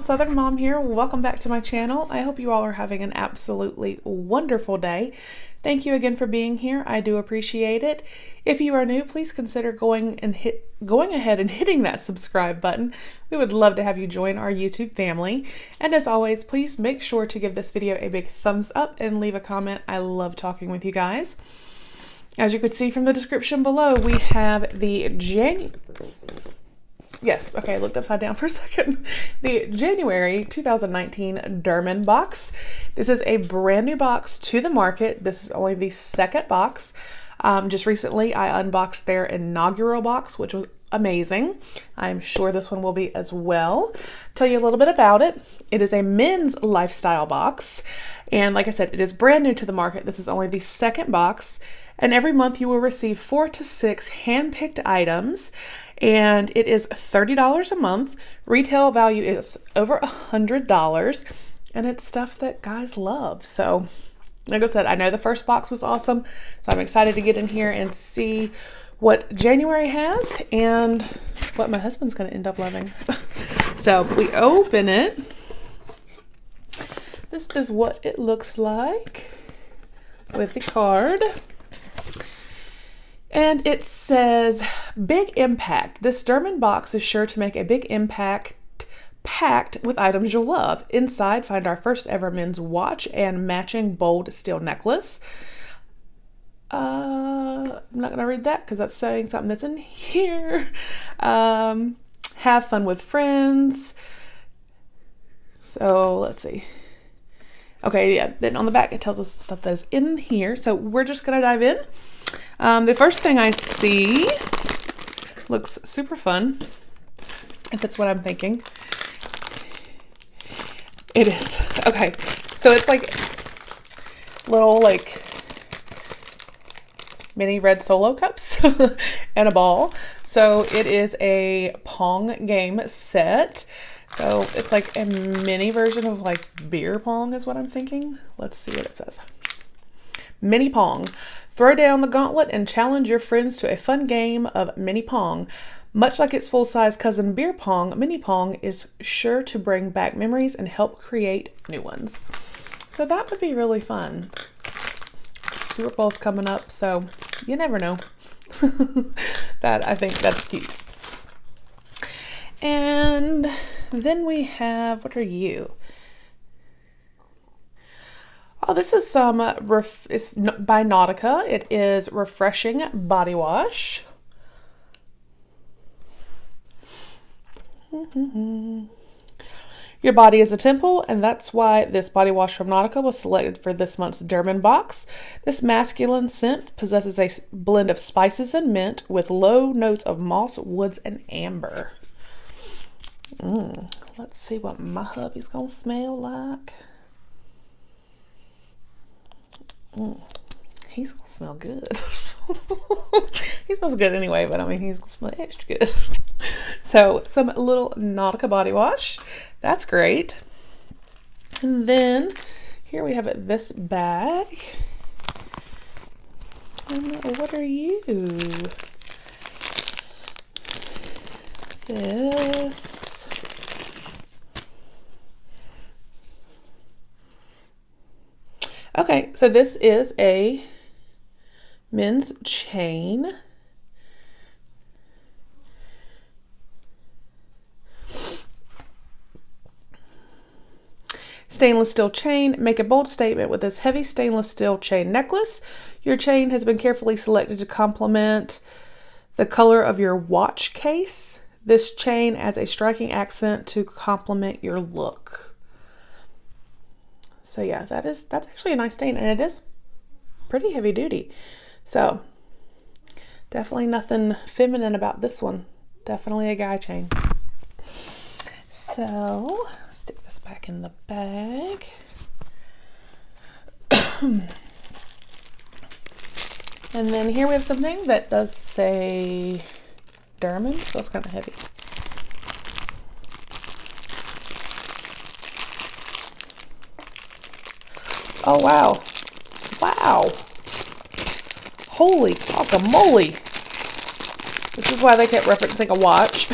Southern Mom here. Welcome back to my channel. I hope you all are having an absolutely wonderful day. Thank you again for being here. I do appreciate it. If you are new, please consider going ahead and hitting that subscribe button. We would love to have you join our YouTube family. And as always, please make sure to give this video a big thumbs up and leave a comment. I love talking with you guys. As you could see from the description below, we have the Yes, okay, I looked upside down for a second. The January 2019 Durmen Box. This is a brand new box to the market. This is only the second box. Just recently, I unboxed their inaugural box, which was amazing. I'm sure this one will be as well. Tell you a little bit about it. It is a men's lifestyle box. And like I said, it is brand new to the market. This is only the second box. And every month you will receive 4 to 6 hand-picked items. And it is $30 a month. Retail value is over $100, and it's stuff that guys love. So, like I said, I know the first box was awesome, so I'm excited to get in here and see what January has and what my husband's going to end up loving. So, we open it. This is what it looks like with the card. And it says, big impact. This Durmen box is sure to make a big impact packed with items you'll love. Inside, find our first ever men's watch and matching bold steel necklace. I'm not going to read that because that's saying something that's in here. Have fun with friends. So let's see. Okay, yeah, then on the back it tells us the stuff that is in here. So we're just going to dive in. The first thing I see looks super fun, if it's what I'm thinking. It is. Okay, so it's like little mini red Solo cups and a ball. So it is a Pong game set. So it's like a mini version of beer pong is what I'm thinking. Let's see what it says. Mini Pong. Throw down the gauntlet and challenge your friends to a fun game of Mini Pong. Much like its full-size cousin Beer Pong, Mini Pong is sure to bring back memories and help create new ones. So that would be really fun. Super Bowl's coming up, so you never know. I think that's cute. And then we have, what are you? Oh, this is some, it's by Nautica. It is Refreshing Body Wash. Your body is a temple, and that's why this body wash from Nautica was selected for this month's Durmen Box. This masculine scent possesses a blend of spices and mint with low notes of moss, woods, and amber. Let's see what my hubby's gonna smell like. He's gonna smell good. He smells good anyway, but I mean, he's gonna smell extra good. So some little Nautica body wash. That's great. And then here we have this bag. And what are you? This. Okay, so this is a men's chain. Stainless steel chain. Make a bold statement with this heavy stainless steel chain necklace. Your chain has been carefully selected to complement the color of your watch case. This chain adds a striking accent to complement your look. So yeah, that's actually a nice chain, and it is pretty heavy duty. So definitely nothing feminine about this one. Definitely a guy chain. So stick this back in the bag. And then here we have something that does say Durmen, so it's kind of heavy. Oh, wow. Wow. Holy guacamole. This is why they kept referencing a watch.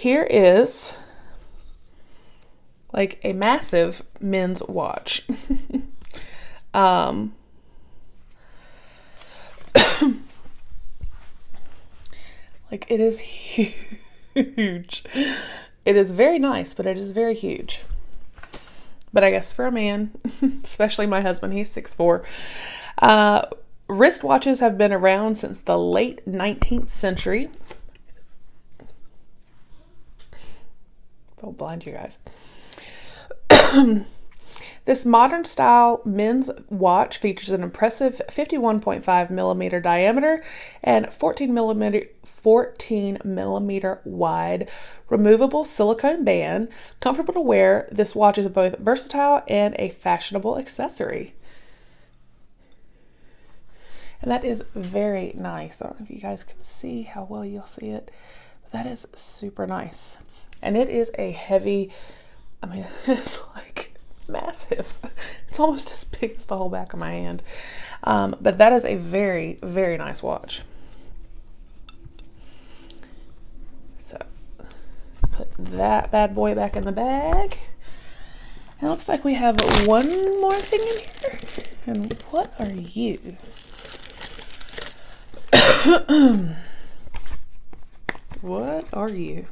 here is like a massive men's watch. Like, it is huge. It is very nice, but it is very huge. But I guess for a man, especially my husband, he's 6'4". Wristwatches have been around since the late 19th century. I'll blind you guys. This modern style men's watch features an impressive 51.5 millimeter diameter and 14 millimeter wide removable silicone band. Comfortable to wear, this watch is both versatile and a fashionable accessory. And that is very nice. I don't know if you guys can see how well you'll see it, but that is super nice. And it is a heavy, I mean, it's like massive. It's almost as big as the whole back of my hand. But that is a very, very nice watch. So put that bad boy back in the bag. And it looks like we have one more thing in here. And what are you? What are you?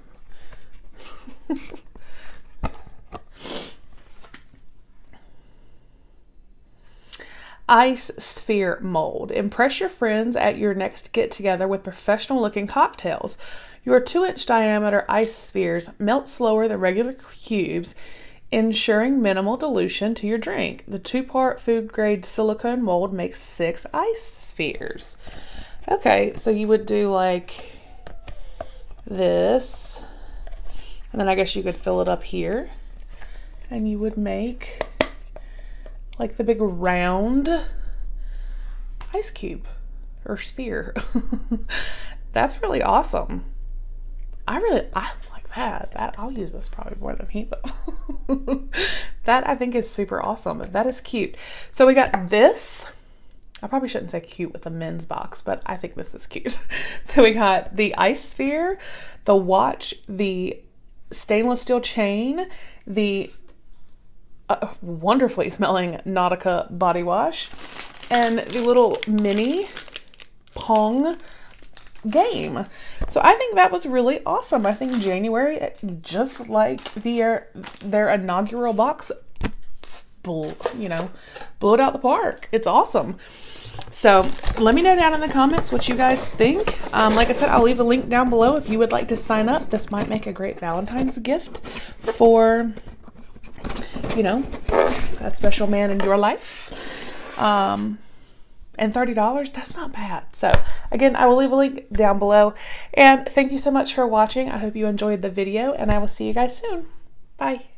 Ice sphere mold. Impress your friends at your next get-together with professional-looking cocktails. Your 2-inch diameter ice spheres melt slower than regular cubes, ensuring minimal dilution to your drink. The 2-part food-grade silicone mold makes 6 ice spheres. Okay, so you would do like this, and then I guess you could fill it up here, and you would make like the big round ice cube or sphere. That's really awesome. I like that. I'll use this probably more than he will. That I think is super awesome. That is cute. So we got this. I probably shouldn't say cute with a men's box, but I think this is cute. So we got the ice sphere, the watch, the stainless steel chain, the wonderfully smelling Nautica body wash, and the little mini Pong game. So I think that was really awesome. I think January, just like their inaugural box, blew it out the park. It's awesome. So let me know down in the comments what you guys think. Like I said, I'll leave a link down below if you would like to sign up. This might make a great Valentine's gift for that special man in your life. And $30, that's not bad. So again, I will leave a link down below. And thank you so much for watching. I hope you enjoyed the video, and I will see you guys soon. Bye.